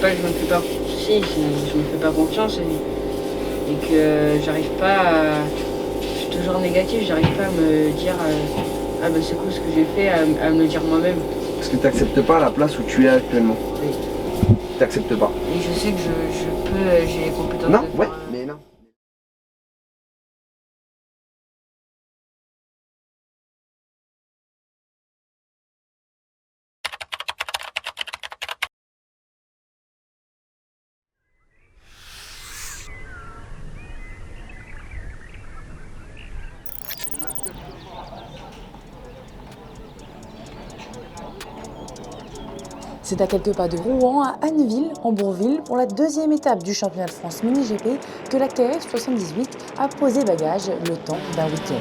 c'est pas que je me fais pas, si, je me fais pas confiance et que j'arrive pas à, je suis toujours négatif, j'arrive pas à me dire ah ben c'est cool ce que j'ai fait, à me le dire moi-même. Parce que tu n'acceptes pas la place où tu es actuellement. Oui. Tu n'acceptes pas. Et je sais que je peux, j'ai les compétences. Non, de ouais, faire, mais non. C'est à quelques pas de Rouen, à Anneville, en Bourville, pour la deuxième étape du championnat de France mini-GP que la KF 78 a posé bagage le temps d'un week-end.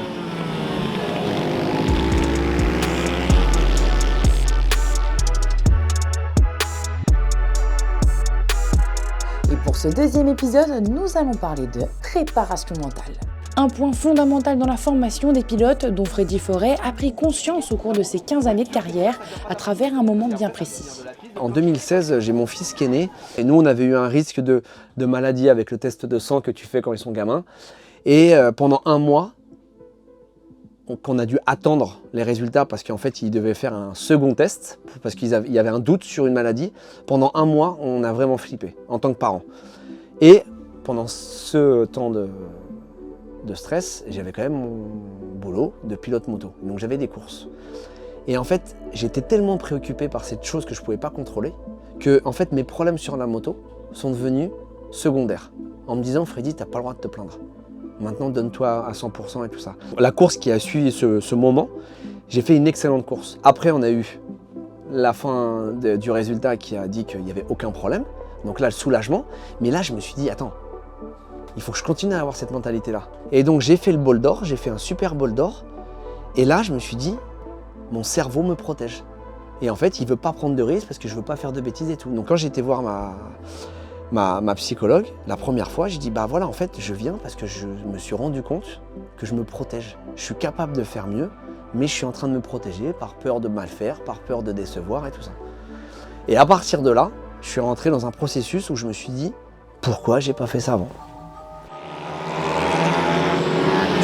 Et pour ce deuxième épisode, nous allons parler de préparation mentale. Un point fondamental dans la formation des pilotes dont Freddy Forêt a pris conscience au cours de ses 15 années de carrière à travers un moment bien précis. En 2016, j'ai mon fils qui est né. Et nous, on avait eu un risque de maladie avec le test de sang que tu fais quand ils sont gamins. Et pendant un mois, qu'on a dû attendre les résultats parce qu'en fait, ils devaient faire un second test parce qu'il y avait un doute sur une maladie. Pendant un mois, on a vraiment flippé en tant que parents. Et pendant ce temps de stress, j'avais quand même mon boulot de pilote moto. Donc j'avais des courses. Et en fait, j'étais tellement préoccupé par cette chose que je ne pouvais pas contrôler que en fait, mes problèmes sur la moto sont devenus secondaires. En me disant, Freddy, tu n'as pas le droit de te plaindre. Maintenant, donne-toi à 100% et tout ça. La course qui a suivi ce moment, j'ai fait une excellente course. Après, on a eu la fin du résultat qui a dit qu'il n'y avait aucun problème. Donc là, le soulagement. Mais là, je me suis dit, attends, il faut que je continue à avoir cette mentalité-là. Et donc, j'ai fait le bol d'or, j'ai fait un super bol d'or. Et là, je me suis dit, mon cerveau me protège. Et en fait, il ne veut pas prendre de risques parce que je ne veux pas faire de bêtises et tout. Donc quand j'ai été voir ma psychologue, la première fois, j'ai dit, bah voilà, en fait, je viens parce que je me suis rendu compte que je me protège. Je suis capable de faire mieux, mais je suis en train de me protéger par peur de mal faire, par peur de décevoir et tout ça. Et à partir de là, je suis rentré dans un processus où je me suis dit, pourquoi j'ai pas fait ça avant?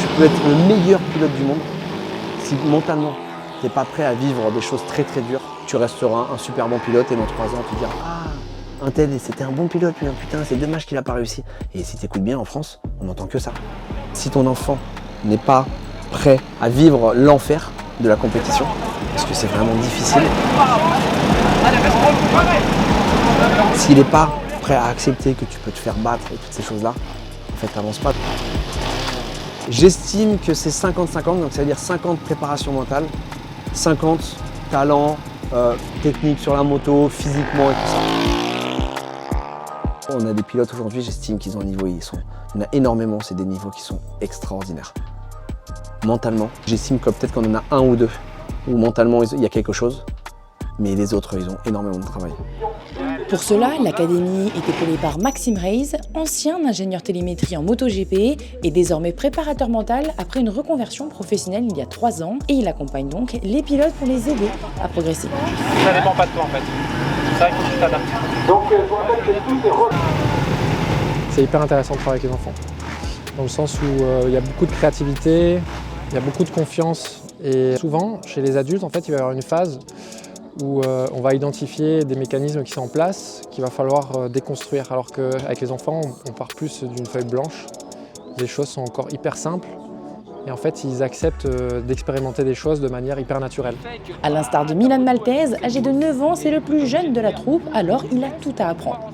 Tu peux être le meilleur pilote du monde si mentalement, tu n'es pas prêt à vivre des choses très très dures, tu resteras un super bon pilote et dans 3 ans, tu diras « Ah, un tel, c'était un bon pilote, lui, putain, c'est dommage qu'il n'a pas réussi. » Et si tu écoutes bien en France, on n'entend que ça. Si ton enfant n'est pas prêt à vivre l'enfer de la compétition, parce que c'est vraiment difficile, s'il n'est pas prêt à accepter que tu peux te faire battre et toutes ces choses-là, en fait, t'avances pas. J'estime que c'est 50-50, donc ça veut dire 50 préparation mentale, 50 talent, technique sur la moto, physiquement et tout ça. On a des pilotes aujourd'hui, j'estime qu'ils ont un niveau, il y en a énormément, c'est des niveaux qui sont extraordinaires. Mentalement, j'estime que peut-être qu'on en a un ou deux, où mentalement il y a quelque chose, mais les autres, ils ont énormément de travail. Pour cela, l'académie est épaulée par Maxime Reyes, ancien ingénieur télémétrie en MotoGP et désormais préparateur mental après une reconversion professionnelle il y a 3 ans. Et il accompagne donc les pilotes pour les aider à progresser. Ça dépend pas de toi en fait. C'est vrai qu'il faut que tu t'adaptes. Donc, c'est hyper intéressant de travailler avec les enfants. Dans le sens où il y a beaucoup de créativité, il y a beaucoup de confiance. Et souvent, chez les adultes, en fait, il va y avoir une phase où on va identifier des mécanismes qui sont en place, qu'il va falloir déconstruire. Alors qu'avec les enfants, on part plus d'une feuille blanche. Les choses sont encore hyper simples. Et en fait, ils acceptent d'expérimenter des choses de manière hyper naturelle. À l'instar de Milan Maltese, âgé de 9 ans, c'est le plus jeune de la troupe, alors il a tout à apprendre.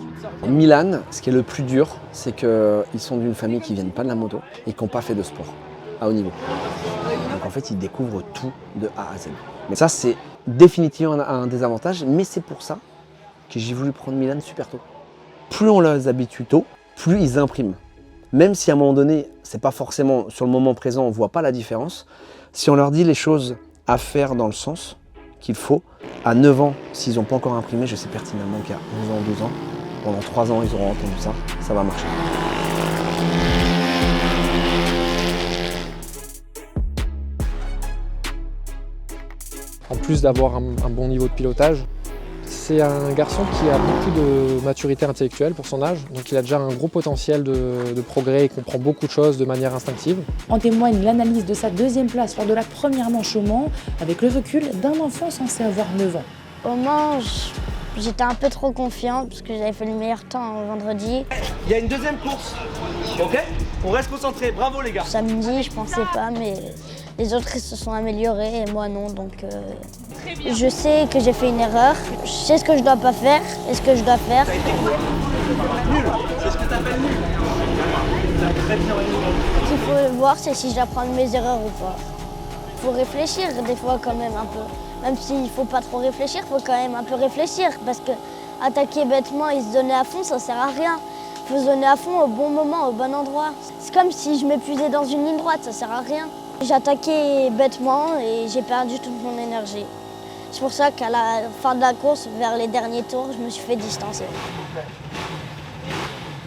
Milan, ce qui est le plus dur, c'est qu'ils sont d'une famille qui ne viennent pas de la moto et qui n'ont pas fait de sport à haut niveau. Donc en fait, ils découvrent tout de A à Z. Mais ça, c'est définitivement un désavantage, mais c'est pour ça que j'ai voulu prendre Milan super tôt. Plus on les habitue tôt, plus ils impriment. Même si à un moment donné, c'est pas forcément sur le moment présent, on ne voit pas la différence. Si on leur dit les choses à faire dans le sens qu'il faut, à 9 ans, s'ils n'ont pas encore imprimé, je sais pertinemment qu'à 11 ans, 12 ans, pendant 3 ans, ils auront entendu ça, ça va marcher. En plus d'avoir un bon niveau de pilotage, C'est un garçon qui a beaucoup de maturité intellectuelle pour son âge, donc il a déjà un gros potentiel de progrès et comprend beaucoup de choses de manière instinctive. En témoigne l'analyse de sa deuxième place lors de la première manche au Mans, avec le recul d'un enfant censé avoir 9 ans. Au Mans, j'étais un peu trop confiant parce que j'avais fait le meilleur temps vendredi. Il y a une deuxième course, ok? On reste concentré, bravo les gars. Samedi, je pensais pas, mais les autres ils se sont améliorés et moi non, donc je sais que j'ai fait une erreur. Je sais ce que je dois pas faire et ce que je dois faire. Nul, c'est ce que t'appelles nul. Ce qu'il faut voir, c'est si j'apprends de mes erreurs ou pas. Il faut réfléchir des fois quand même un peu. Même s'il ne faut pas trop réfléchir, il faut quand même un peu réfléchir. Parce que attaquer bêtement et se donner à fond, ça ne sert à rien. Il faut se donner à fond au bon moment, au bon endroit. C'est comme si je m'épuisais dans une ligne droite, ça ne sert à rien. J'ai attaqué bêtement et j'ai perdu toute mon énergie. C'est pour ça qu'à la fin de la course, vers les derniers tours, je me suis fait distancer.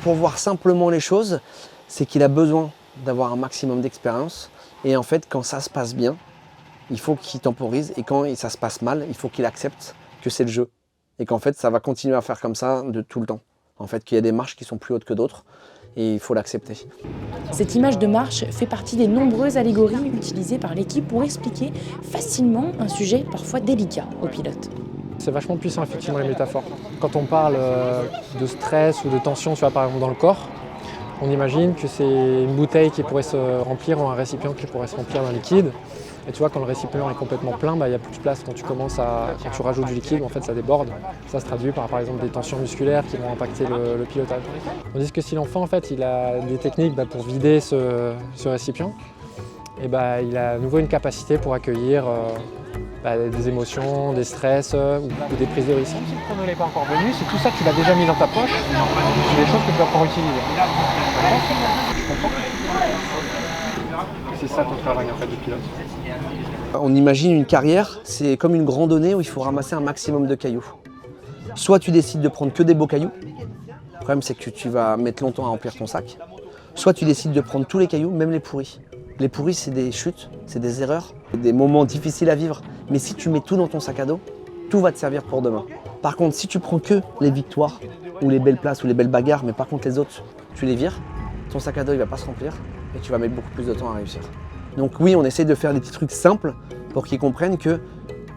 Pour voir simplement les choses, c'est qu'il a besoin d'avoir un maximum d'expérience. Et en fait, quand ça se passe bien, il faut qu'il temporise. Et quand ça se passe mal, il faut qu'il accepte que c'est le jeu. Et qu'en fait, ça va continuer à faire comme ça de tout le temps. En fait, qu'il y a des marches qui sont plus hautes que d'autres. Et il faut l'accepter. Cette image de marche fait partie des nombreuses allégories utilisées par l'équipe pour expliquer facilement un sujet parfois délicat aux pilotes. C'est vachement puissant effectivement les métaphores. Quand on parle de stress ou de tension, tu vois, par exemple dans le corps, on imagine que c'est une bouteille qui pourrait se remplir ou un récipient qui pourrait se remplir d'un liquide. Et tu vois, quand le récipient est complètement plein, il n'y a plus de place. Quand tu rajoutes du liquide, en fait, ça déborde. Ça se traduit par exemple, des tensions musculaires qui vont impacter le pilotage. Tandis que si l'enfant, en fait, il a des techniques pour vider ce récipient, et il a à nouveau une capacité pour accueillir des émotions, des stress ou des prises de risque. Si le chrono n'est pas encore venu, c'est tout ça que tu l'as déjà mis dans ta poche, c'est des choses que tu vas pouvoir utiliser. Tu comprends ? C'est ça ton travail en fait de pilote. On imagine une carrière, c'est comme une randonnée où il faut ramasser un maximum de cailloux. Soit tu décides de prendre que des beaux cailloux, le problème c'est que tu vas mettre longtemps à remplir ton sac. Soit tu décides de prendre tous les cailloux, même les pourris. Les pourris, c'est des chutes, c'est des erreurs, des moments difficiles à vivre. Mais si tu mets tout dans ton sac à dos, tout va te servir pour demain. Par contre, si tu prends que les victoires, ou les belles places, ou les belles bagarres, mais par contre les autres, tu les vires, ton sac à dos il va pas se remplir et tu vas mettre beaucoup plus de temps à réussir. Donc oui, on essaie de faire des petits trucs simples pour qu'ils comprennent que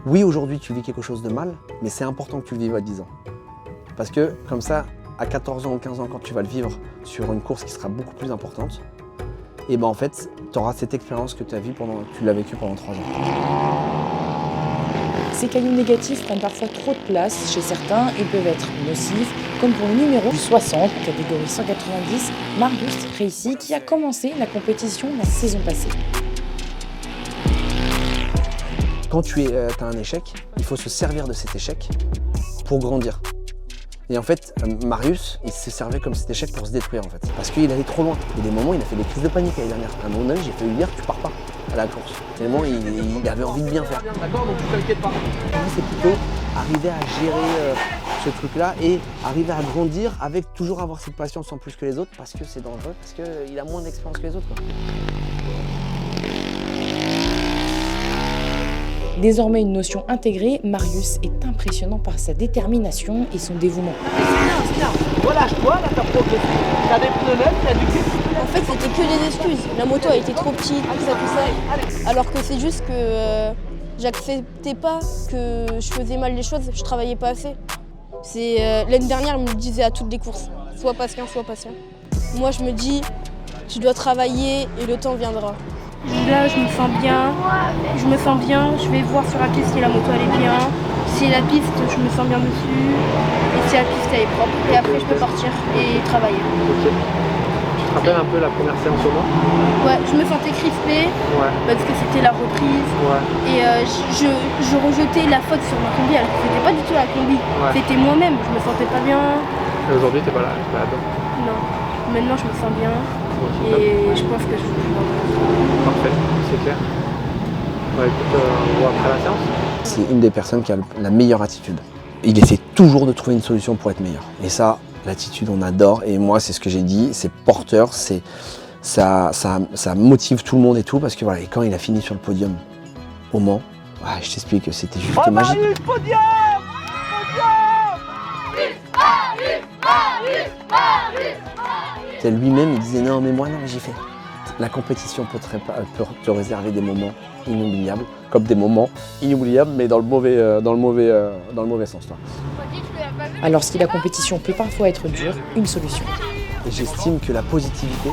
oui, aujourd'hui tu vis quelque chose de mal, mais c'est important que tu le vives à 10 ans. Parce que comme ça, à 14 ans ou 15 ans, quand tu vas le vivre sur une course qui sera beaucoup plus importante, et en fait, tu auras cette expérience que tu l'as vécue pendant 3 ans. Ces cailloux négatifs prennent parfois trop de place chez certains et peuvent être nocifs, comme pour le numéro 60, catégorie 190, Marius Réissy, qui a commencé la compétition la saison passée. Quand tu as un échec, il faut se servir de cet échec pour grandir. Et en fait, Marius, il se servait comme cet échec pour se détruire en fait. Parce qu'il allait trop loin. Il y a des moments, il a fait des crises de panique l'année dernière. À un moment donné, j'ai failli lui dire, tu pars pas à la course. Tellement il avait envie de bien faire. D'accord, donc tu t'inquiètes pas. Moi, c'est plutôt arriver à gérer ce truc-là et arriver à grandir avec toujours avoir cette patience en plus que les autres parce que c'est dangereux, parce qu'il a moins d'expérience que les autres, quoi. Désormais une notion intégrée, Marius est impressionnant par sa détermination et son dévouement. Relâche-toi, là t'as progressé. T'as des pneus neufs, t'as du cul. En fait, c'était que des excuses. La moto a été trop petite, tout ça. Alors que c'est juste que j'acceptais pas que je faisais mal les choses, je travaillais pas assez. L'année dernière, elle me disait à toutes les courses, sois patient, sois patient. Moi, je me dis, tu dois travailler et le temps viendra. Là, je me sens bien, je vais voir sur la piste si la moto elle est bien. Si la piste, je me sens bien dessus, et si la piste elle est propre. Et après, je peux partir et travailler. Ok. Tu te rappelles un peu la première séance au Mans ? Ouais, je me sentais crispée, parce que c'était la reprise. Ouais. Et je rejetais la faute sur ma combi, alors que c'était pas du tout la combi. Ouais. C'était moi-même, je me sentais pas bien. Et aujourd'hui, t'es pas là-dedans ? Non, maintenant je me sens bien. Okay, Et je pense que je vais. Parfait, c'est clair. Écoute, on voit après la séance. C'est une des personnes qui a la meilleure attitude. Il essaie toujours de trouver une solution pour être meilleur. Et ça, l'attitude, on adore. Et moi, c'est ce que j'ai dit, c'est porteur, ça motive tout le monde et tout. Parce que voilà, et quand il a fini sur le podium au Mans, je t'explique que c'était juste magique. Marius, podium! C'est lui-même, il disait non mais moi non mais j'ai fait. La compétition peut te réserver des moments inoubliables, comme des moments inoubliables, mais dans le mauvais sens. Toi. Alors si la compétition peut parfois être dure, une solution. Et j'estime que la positivité,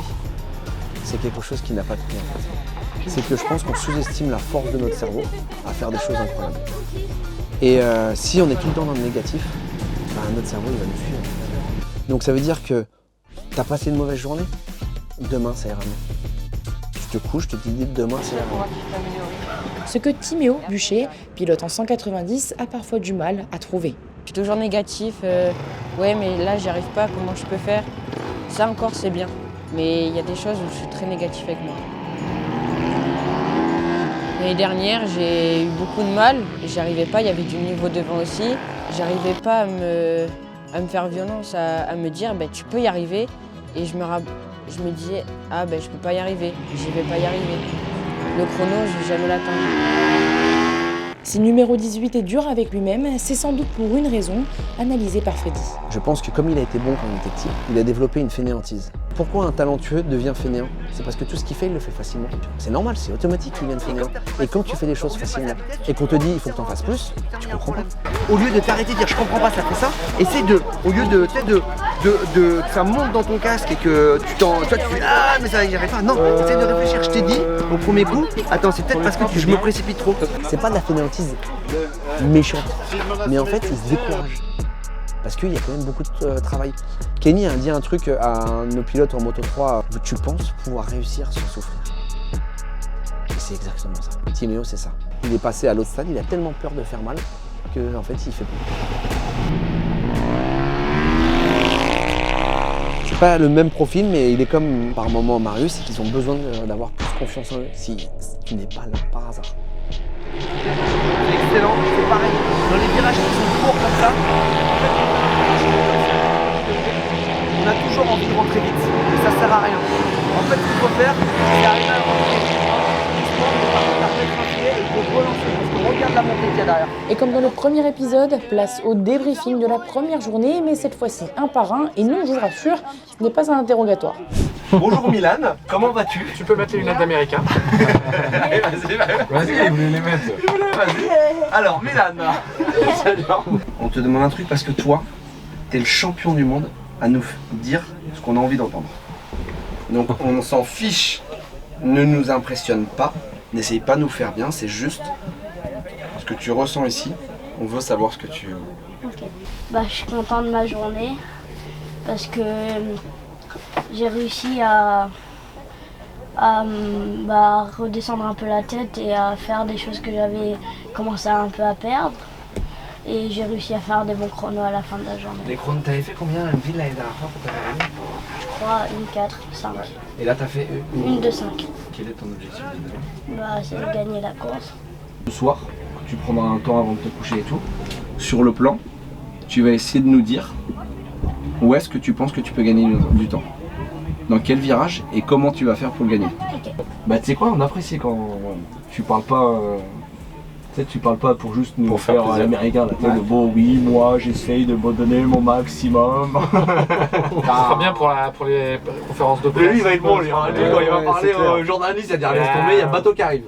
c'est quelque chose qui n'a pas de prix en fait. C'est que je pense qu'on sous-estime la force de notre cerveau à faire des choses incroyables. Et si on est tout le temps dans le négatif, bah, notre cerveau il va nous fuir. Donc ça veut dire que tu as passé une mauvaise journée, demain ça ira mieux. Tu te couches, tu te dis demain ça ira mieux. Ce que Timéo Bûcher, pilote en 190, a parfois du mal à trouver. Je suis toujours négatif, ouais mais là j'y arrive pas, comment je peux faire? Ça encore c'est bien, mais il y a des choses où je suis très négatif avec moi. L'année dernière j'ai eu beaucoup de mal, j'y arrivais pas, il y avait du niveau devant aussi. J'arrivais pas à me faire violence, à me dire ben, tu peux y arriver. Et je me disais ah ben je peux pas y arriver, j'y vais pas y arriver. Le chrono, je vais jamais l'atteindre. Si numéro 18 est dur avec lui-même, c'est sans doute pour une raison, analysée par Freddy. Je pense que comme il a été bon quand il était petit, il a développé une fainéantise. Pourquoi un talentueux devient fainéant? C'est parce que tout ce qu'il fait, il le fait facilement. C'est normal, c'est automatique qu'il devienne fainéant. Et quand tu fais des choses facilement, et qu'on te dit il faut que tu en fasses plus, tu comprends pas. Au lieu de t'arrêter de dire je comprends pas, ça fait ça, essaie de, au lieu de, que ça monte dans ton casque et que toi tu fais ah mais ça j'y arrive pas. Non, essaie de réfléchir, je t'ai dit au premier coup, attends c'est peut-être parce que je me précipite trop. C'est pas de la fainéantise méchante, mais en fait il se décourage. Parce qu'il y a quand même beaucoup de travail. Kenny a dit un truc à un de nos pilotes en Moto 3, tu penses pouvoir réussir sans souffrir. Et c'est exactement ça. Timéo c'est ça. Il est passé à l'autre stade, il a tellement peur de faire mal qu'en fait il fait plus. C'est pas le même profil, mais il est comme par moment Marius, c'est qu'ils ont besoin d'avoir plus confiance en eux. Si tu n'es pas là par hasard. Excellent, c'est pareil. Dans les virages qui sont courts comme ça, on a toujours envie de rentrer vite et ça sert à rien. En fait, ce qu'il faut faire, c'est arriver à rentrer doucement, à remettre un pied et il faut relancer parce qu'on regarde la montée qu'il y a derrière. Et comme dans le premier épisode, place au débriefing de la première journée, mais cette fois-ci un par un, et non, je vous rassure, ce n'est pas un interrogatoire. Bonjour Milan, comment vas-tu? Tu peux mettre les lunettes d'américain. Allez, vas-y. Vas-y, vous voulez les mettre? Vas-y. Alors Milan, on te demande un truc parce que toi, t'es le champion du monde à nous dire ce qu'on a envie d'entendre. Donc on s'en fiche, ne nous impressionne pas, n'essaye pas de nous faire bien, c'est juste ce que tu ressens ici. On veut savoir ce que tu... Okay. Bah, je suis content de ma journée parce que j'ai réussi à redescendre un peu la tête et à faire des choses que j'avais commencé un peu à perdre. Et j'ai réussi à faire des bons chronos à la fin de la journée. Les chronos, t'avais fait combien en ville l'année dernière fois pour ta journée? Je crois une 4, 5. Ouais. Et là t'as fait une de 5. Quel est ton objectif de demain? Bah, c'est de gagner la course. Ce soir, quand tu prendras un temps avant de te coucher et tout, sur le plan, tu vas essayer de nous dire où est-ce que tu penses que tu peux gagner du temps. Dans quel virage et comment tu vas faire pour le gagner. Okay. Bah tu sais quoi, on apprécie quand tu parles pas... Tu parles pas pour juste nous faire à l'américain, là, de bon oui, moi j'essaye de me donner mon maximum. Ça sera bien pour les conférences de presse. Lui il va être bon, lui, quand il va parler aux journalistes, il va dire laisse tomber, il y a bateau qui arrive.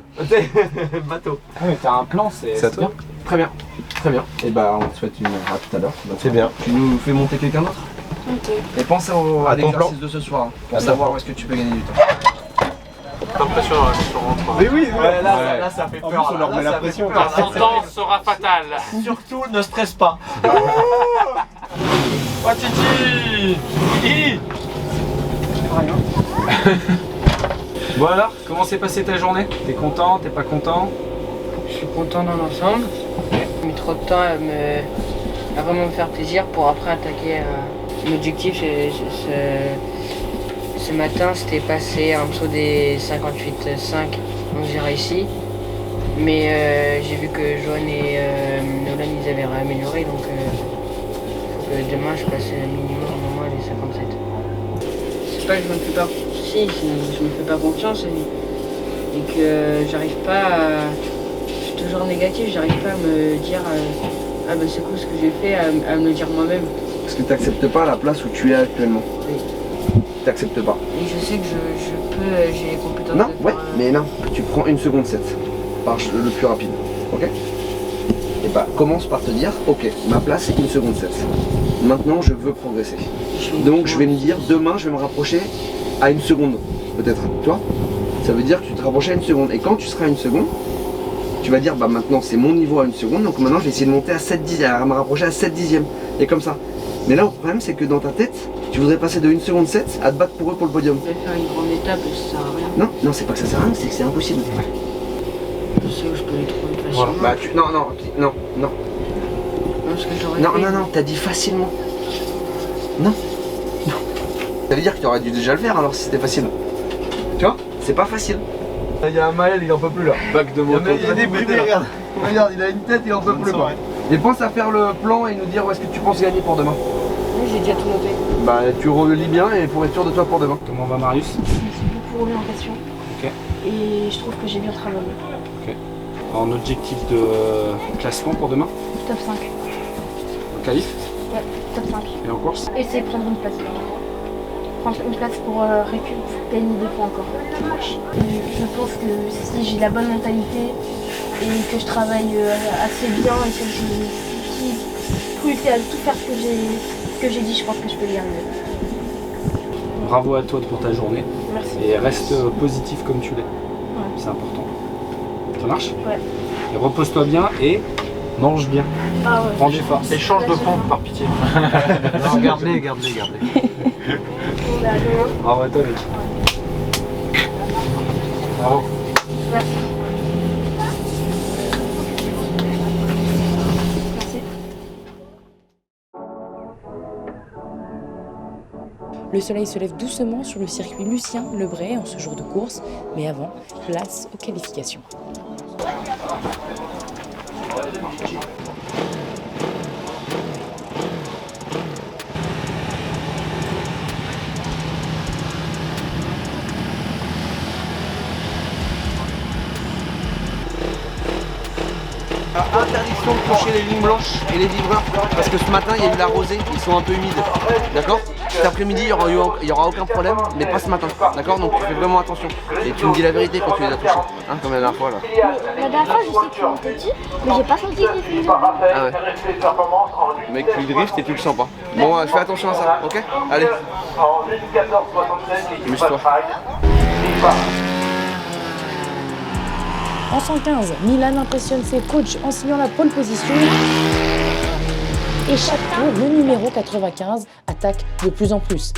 Bateau. Ah mais t'as un plan, c'est bien. Très bien, très bien. Et bah on te souhaite à tout à l'heure. C'est bien. Tu nous fais monter quelqu'un d'autre? Ok. Et pense à l'exercice de ce soir, hein, pour savoir où est-ce que tu peux gagner du temps. T'as l'impression quand tu rentres. Mais oui, là ça fait peur. On leur met la pression. La sentence sera fatale. Surtout ne stresse pas. Oh Titi! Bon alors, comment s'est passée ta journée? T'es content, t'es pas content? Je suis content dans l'ensemble. J'ai mis trop de temps à vraiment me faire plaisir pour après attaquer. L'objectif, ce matin, c'était passer en dessous des 58,5, donc j'ai réussi. Mais j'ai vu que Johan et Nolan, ils avaient réamélioré, donc faut que demain je passe minimum au moins les 57. C'est pas que je me fais pas, je me fais pas confiance et que j'arrive pas à... Je suis toujours négatif, j'arrive pas à me dire ah ben c'est cool ce que j'ai fait, à me le dire moi-même. Parce que tu n'acceptes pas la place où tu es actuellement. Oui. t'acceptes pas. Et je sais que j'ai les compétences Non, de ouais, faire, mais non, tu prends 1 seconde 7, par le plus rapide, ok? Et bah commence par te dire, ok, ma place c'est 1 seconde 7. Maintenant je veux progresser. Donc je vais me dire, demain je vais me rapprocher à 1 seconde, peut-être, tu vois? Ça veut dire que tu te rapproches à 1 seconde. Et quand tu seras à 1 seconde, tu vas dire, bah maintenant c'est mon niveau à 1 seconde, donc maintenant je vais essayer de monter à 7 dixièmes, à me rapprocher à 7 dixièmes. Et comme ça. Mais là le problème c'est que dans ta tête, tu voudrais passer de 1 seconde 7 à te battre pour eux pour le podium. Je vais faire une grande étape et ça sert à rien. Non, non, c'est pas que ça sert à rien, c'est que c'est impossible. Je sais où je peux les trouver facilement. Voilà. Bah tu. Non, non, non, non. Parce que j'aurais Non, fait- non, non, t'as dit facilement. Non. Non. Ça veut dire que tu aurais dû déjà le faire alors si c'était facile. Tu vois? C'est pas facile. Il y a un Maël, il en peut plus là. Bac de moto. Il est débridé, regarde. Regarde, il a une tête, il en peut plus quoi. Et pense à faire le plan et nous dire où est-ce que tu penses gagner pour demain. Oui, j'ai déjà tout noté. Bah tu relis bien et pour être sûr de toi pour demain. Comment va Marius? Je me suis beaucoup remis en question. Ok. Et je trouve que j'ai bien travaillé. Ok. En objectif de classement pour demain? Top 5. En qualif? Ouais, top 5. Et en course? Essayer de prendre une place. Prendre une place pour gagner 2 points encore. Et je pense que si j'ai la bonne mentalité et que je travaille assez bien et que je peux essayer à tout faire ce que j'ai dit, je pense que je peux y arriver. Bravo à toi pour ta journée. Merci. Et reste positif comme tu l'es. Ouais. C'est important. Ça marche? Ouais. Et repose-toi bien et mange bien. Ah ouais. Prends des forces. Et change de pompe par pitié. Non, garde-les, garde-les, garde-les. On est à demain. Bravo à toi mec. Bravo. Merci. Le soleil se lève doucement sur le circuit Lucien Lebray en ce jour de course, mais avant, place aux qualifications. Interdiction de toucher les lignes blanches et les vibreurs parce que ce matin il y a eu la rosée, ils sont un peu humides, d'accord? Cet après-midi il y aura aucun problème, mais pas ce matin, d'accord? Donc tu fais vraiment attention et tu me dis la vérité quand tu les as touchés, hein, comme la dernière fois là. La dernière fois, je sais qu'ils m'ont dessus, mais j'ai pas senti qu'ils étaient Ah ouais. Mec, tu le drifts et tu le sens pas. Bon, fais attention à ça, ok? Allez. Amuse-toi. En 115, Milan impressionne ses coachs en signant la pole position. Et chaque tour, le numéro 95 attaque de plus en plus.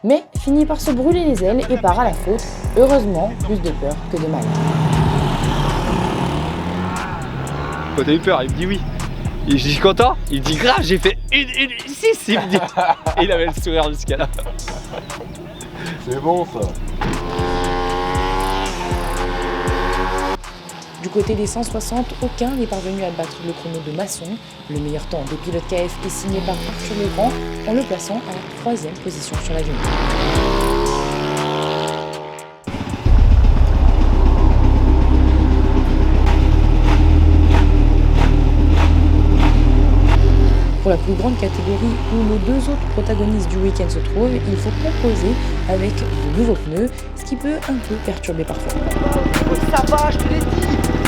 Mais finit par se brûler les ailes et part à la faute. Heureusement, plus de peur que de mal. Quand t'as eu peur, il me dit oui. Et je dis content, il me dit grave, j'ai fait une 6, il me dit. Et il avait le sourire jusqu'à là. C'est bon ça. Du côté des 160, aucun n'est parvenu à battre le chrono de Masson. Le meilleur temps des pilotes KF est signé par Arthur Legrand en le plaçant à la 3e position sur la grille. Pour la plus grande catégorie où les 2 autres protagonistes du week-end se trouvent, il faut composer avec de nouveaux pneus, ce qui peut un peu perturber parfois. Ça va, je te l'ai dit.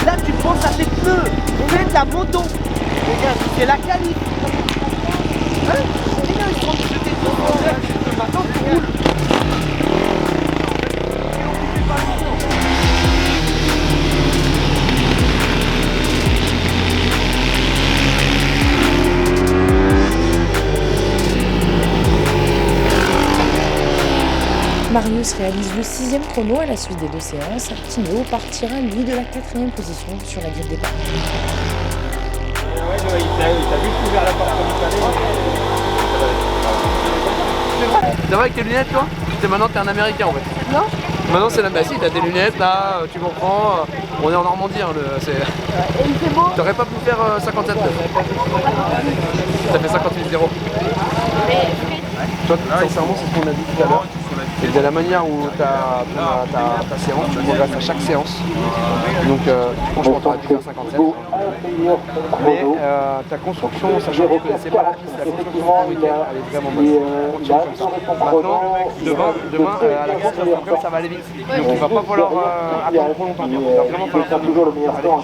Là, tu penses à tes pneus. On est ta moto. Regarde, c'est la qualif. Hein? Regarde, ils sont en train de jeter ton maintenant, tu roules. Marius réalise le 6e chrono à la suite des 2 séances. Tino partira lui de la 4e position sur la grille de départ. Ouais, il t'a vite ouvert la porte comme il C'est vrai avec tes lunettes toi? Maintenant t'es un américain en fait. Non. Maintenant c'est la Bah si, t'as tes lunettes là, tu comprends. On est en Normandie, hein, Et il fait beau. T'aurais pas pu faire 57 T'as fait 58-0. Toi, sincèrement, c'est ce qu'on a dit tout à l'heure. Et de la manière où ta séance, tu progresses à chaque séance. Donc franchement, tu aurais pu faire 57. Mais ta construction, sachant que je ne connaissais pas la piste, la construction du week-end, elle est vraiment bonne. Continue comme ça. Maintenant, demain à la course, ça va aller vite. Donc il ne va pas falloir attendre trop longtemps. Il va vraiment falloir faire toujours le meilleur temps.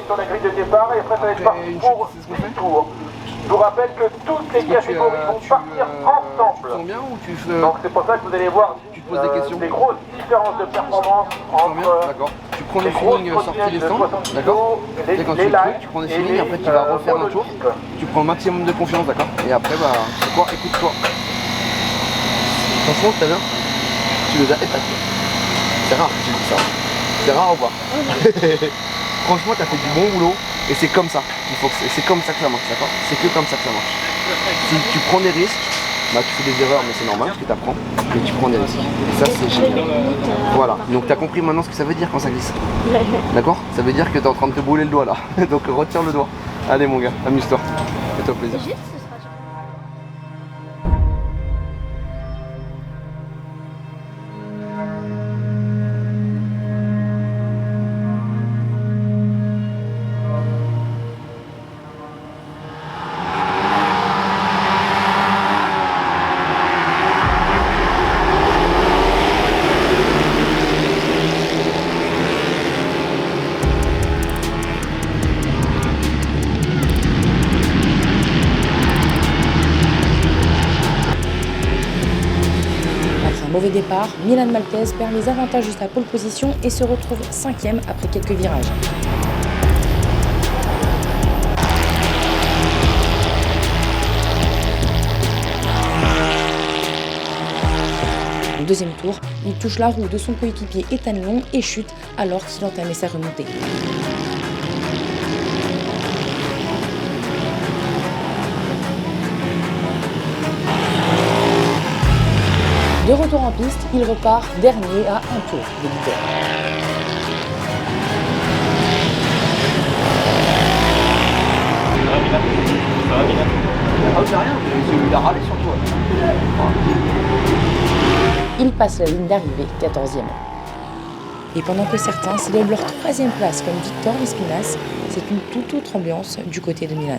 Sur la grille de départ et après ça va être parti pour 10 tours. Je vous rappelle que toutes les catégories vont partir ensemble. Donc c'est pour ça que vous allez voir des grosses différences de performance entre d'accord. Tu prends le feeling sorti des stands, d'accord. Et quand tu tu prends des feelings, après tu vas refaire un tour, tu prends le maximum de confiance, d'accord. Et après bah c'est quoi, écoute-toi. Franchement tout à l'heure, tu les as épatés. C'est rare que tu dis ça. C'est rare au revoir. Franchement tu as fait du bon boulot et c'est comme ça qu'il faut que c'est comme ça que ça marche, d'accord. C'est que comme ça que ça marche. Si tu prends des risques, bah tu fais des erreurs mais c'est normal parce que tu apprends, mais tu prends des risques. Et ça c'est génial. Voilà, donc tu as compris maintenant ce que ça veut dire quand ça glisse. D'accord. Ça veut dire que tu es en train de te brûler le doigt là. Donc retire le doigt. Allez mon gars, amuse-toi. Fais-toi plaisir. Mauvais départ, Milan Maltese perd les avantages de sa pole position et se retrouve 5e après quelques virages. Au deuxième tour, il touche la roue de son coéquipier Ethan Long et chute alors qu'il entamait sa remontée. De retour en piste, il repart dernier à un tour de leader. Ça va, Milan? Ah, c'est rien, il a râlé sur toi. Il passe la ligne d'arrivée, 14e. Et pendant que certains célèbrent leur 3e place comme Victor Espinas, c'est une toute autre ambiance du côté de Milan.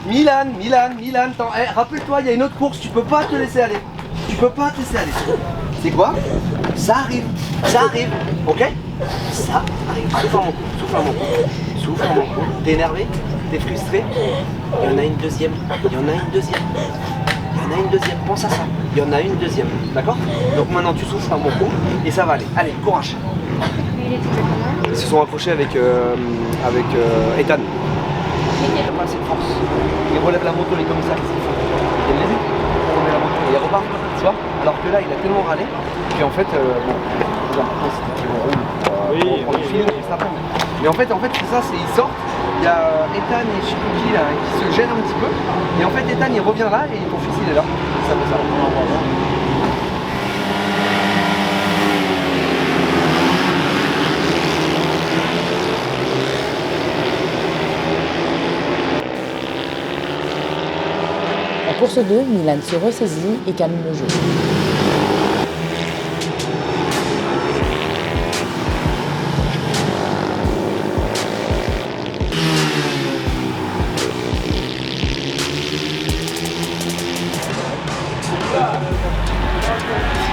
Milan, rappelle-toi, il y a une autre course, tu peux pas te laisser aller. Tu peux pas te laisser aller. C'est quoi? Ça arrive, ok? Ça arrive. Souffle un moment. T'es énervé? T'es frustré? Il y en a une deuxième. Pense à ça. Il y en a une deuxième, d'accord? Donc maintenant tu souffles un bon coup et ça va aller. Allez, courage. Ils se sont accrochés avec Ethan. Il n'a pas assez de force. Il relève la moto, les commissaires, qu'est-ce qu'ils font? Ils viennent l'aider. Il remet la moto et il repart, tu vois? Alors que là, il a tellement râlé. Puis en fait, mais en fait, c'est ça, c'est ils sortent. Il y a Ethan et je sais plus qui là qui se gênent un petit peu. Et en fait, Ethan il revient là et ton fils il est là. Ça fait ça. En course 2, Milan se ressaisit et calme le jeu.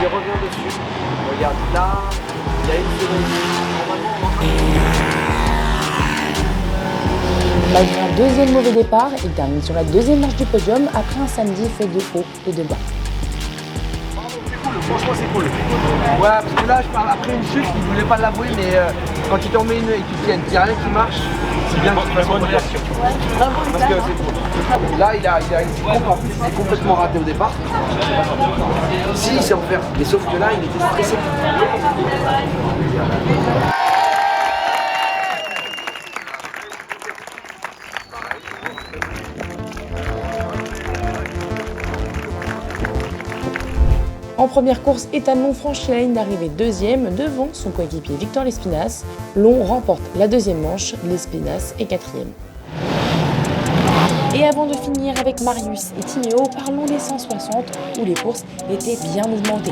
Il revient dessus. Regarde là, il y a une seconde. Malgré un deuxième mauvais départ, il termine sur la deuxième marche du podium après un samedi fait de hauts et de bas. Franchement c'est cool. Ouais, parce que là je parle après une chute, il voulait pas l'avouer, mais quand tu t'en mets une et que tu tiennes, qu'il n'y a rien qui marche, c'est bien que tu fasses une réaction. Parce que c'est cool. Là il a une seconde, en plus il est complètement raté au départ. Si il sait en faire, mais sauf que là il était stressé. En première course, Ethan Long franchit la ligne d'arrivée deuxième devant son coéquipier Victor Lespinasse. Long remporte la deuxième manche, Lespinasse est quatrième. Et avant de finir avec Marius et Timéo, parlons des 160 où les courses étaient bien mouvementées.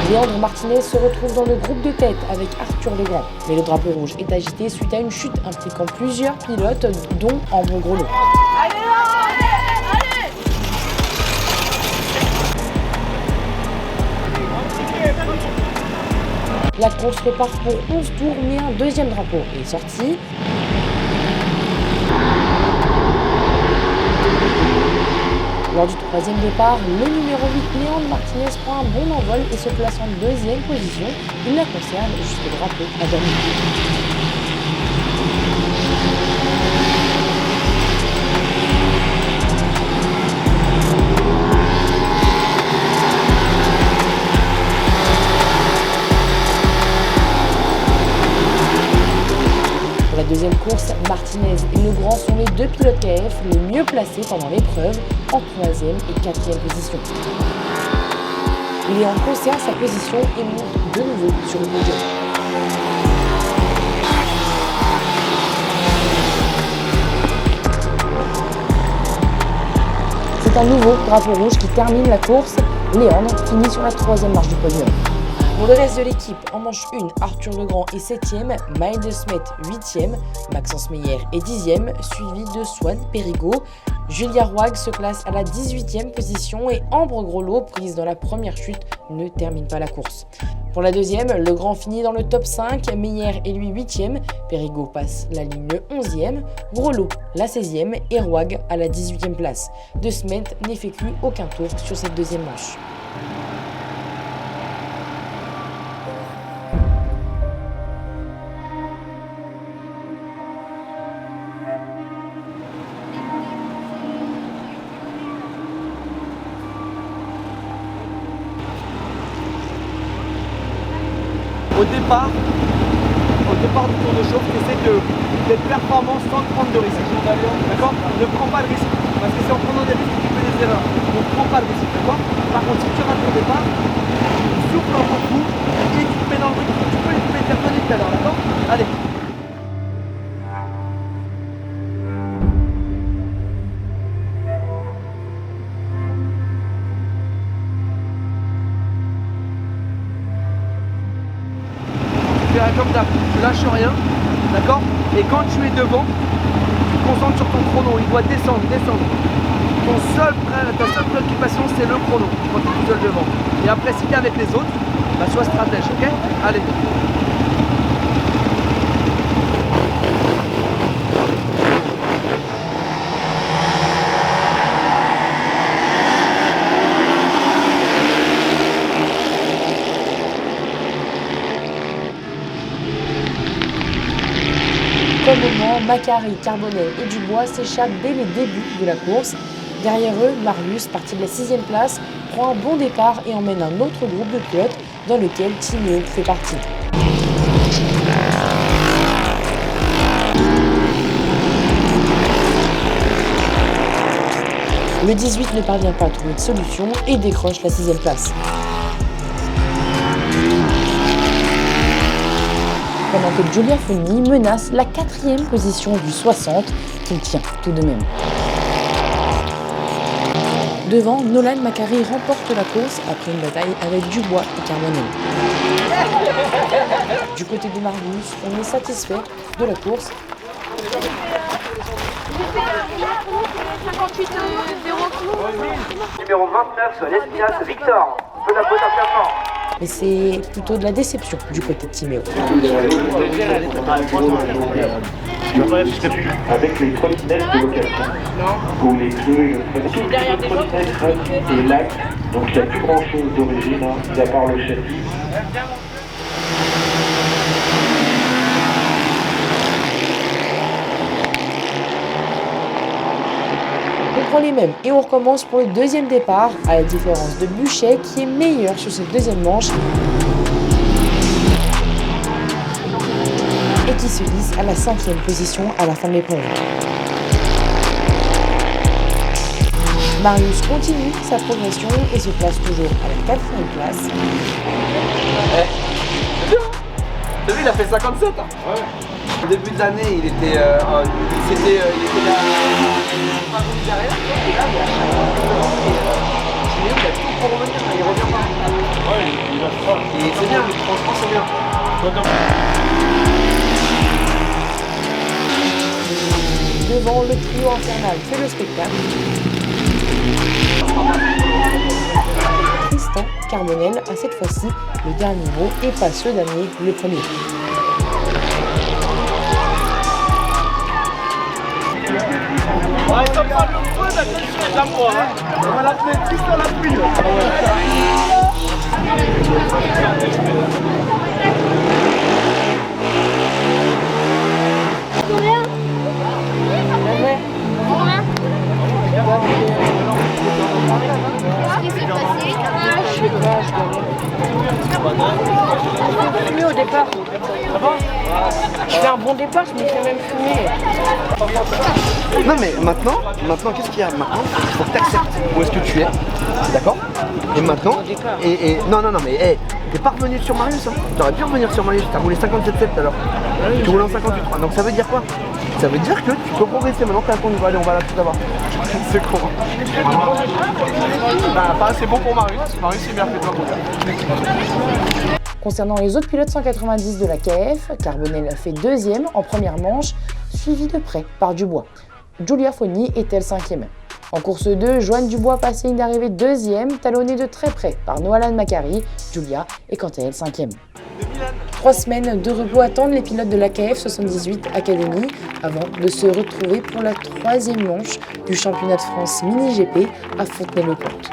Léandre Martinez se retrouve dans le groupe de tête avec Arthur Legrand. Mais le drapeau rouge est agité suite à une chute impliquant plusieurs pilotes, dont Ambre Grelot. La course repart pour 11 tours, mais un deuxième drapeau est sorti. Lors du troisième départ, le numéro 8, Léandre Martinez, prend un bon envol et se place en deuxième position. Il la conserve jusqu'au drapeau à gagner. Pour la deuxième course, Martinez et Legrand sont les deux pilotes KF les mieux placés pendant l'épreuve, en troisième et quatrième position. Léon conserve sa position et monte de nouveau sur le podium. C'est un nouveau drapeau rouge qui termine la course. Léandre finit sur la troisième marche du podium. Pour le reste de l'équipe, en manche 1, Arthur Legrand est 7e, Maël de Smet 8e, Maxence Meyer est 10e, suivi de Swan Périgot. Julia Roig se classe à la 18e position et Ambre Grelot, prise dans la première chute, ne termine pas la course. Pour la deuxième, Legrand finit dans le top 5, Meyer est lui 8e, Périgot passe la ligne 11e, Grelot la 16e et Roig à la 18e place. De Smet n'effectue aucun tour sur cette deuxième manche. Au départ du tour de chauffe, tu essaies d'être performant sans prendre de risques. D'accord? Ne prends pas de risque. Parce que c'est en prenant des risques que tu fais des erreurs. Donc prends pas de risque, d'accord? Par contre, si tu rates ton départ, tu souffles un bon coup et tu te mets dans le rythme. Tu peux les faire donner tout à l'heure, d'accord? Allez. Comme d'hab, tu lâches rien, d'accord? Et quand tu es devant, tu te concentres sur ton chrono, il doit descendre. Ta seule préoccupation, c'est le chrono quand tu es tout seul devant. Et après, si tu es avec les autres, bah, sois stratège, ok? Allez. Comme moment, Macari, Carbonel et Dubois s'échappent dès les débuts de la course. Derrière eux, Marius, parti de la 6e place, prend un bon départ et emmène un autre groupe de pilotes dans lequel Timéo fait partie. Le 18 ne parvient pas à trouver de solution et décroche la 6e place. Pendant que Giulia Fogni menace la 4e position du 60, qu'il tient tout de même. Devant, Nolan Macari remporte la course après une bataille avec Dubois et Carbonel. Du côté de Marius, on est satisfait de la course. Numéro 29, Lespinasse, Victor. Peu d'applaudissements fort. Mais c'est plutôt de la déception du côté de Timéo. Avec les trottinettes de location, pour les pneus, toutes les trottinettes run et lac, donc il n'y a plus grand chose d'origine, mis à part le châssis. reprend les mêmes et on recommence pour le deuxième départ, à la différence de Buchet qui est meilleur sur cette deuxième manche et qui se hisse à la 5e position à la fin de l'épreuve. Marius continue sa progression et se place toujours à la 4e place. T'as vu, il a fait 57 hein. Ouais. Au début de l'année, il était là. Et là, il a tout pour revenir, il revient pas. Ouais, il lâche pas. Et c'est bien, franchement, c'est bien. Devant, le trio infernal fait le spectacle. Tristan Carbonel a cette fois-ci le dernier mot et pas ce dernier, le premier. Ouais, ça parle le feu, la question à moi. On va l'appeler Tristan la pluie. Combien? Qu'est-ce qui s'est passé? Fumé au départ. Ça va? Je fais un bon départ, je me fais même fumer. Non mais maintenant qu'est-ce qu'il y a? Maintenant, il faut que tu acceptes où est-ce que tu es, d'accord? Et maintenant, non mais hey, t'es pas revenu sur Marius, hein. T'aurais pu revenir sur Marius, t'as roulé 57,7 tout à l'heure. Tu roules en 58,3, donc ça veut dire quoi? Ça veut dire que tu peux progresser, maintenant t'es à ton niveau, allez on va là tout d'abord. C'est con. Bah pas assez bon pour Marius, Marius il est bien fait toi. Concernant les autres pilotes 190 de la KF, Carbonel fait 2e en première manche, suivi de près par Dubois. Giulia Fogni est-elle 5e. En course 2, Joanne Dubois passe ligne d'arrivée 2e, talonnée de très près par Noalan Macari. Giulia est quant à elle 5e. 3 semaines de repos attendent les pilotes de la KF 78 Academy avant de se retrouver pour la 3e manche du championnat de France Mini GP à Fontenay-le-Comte.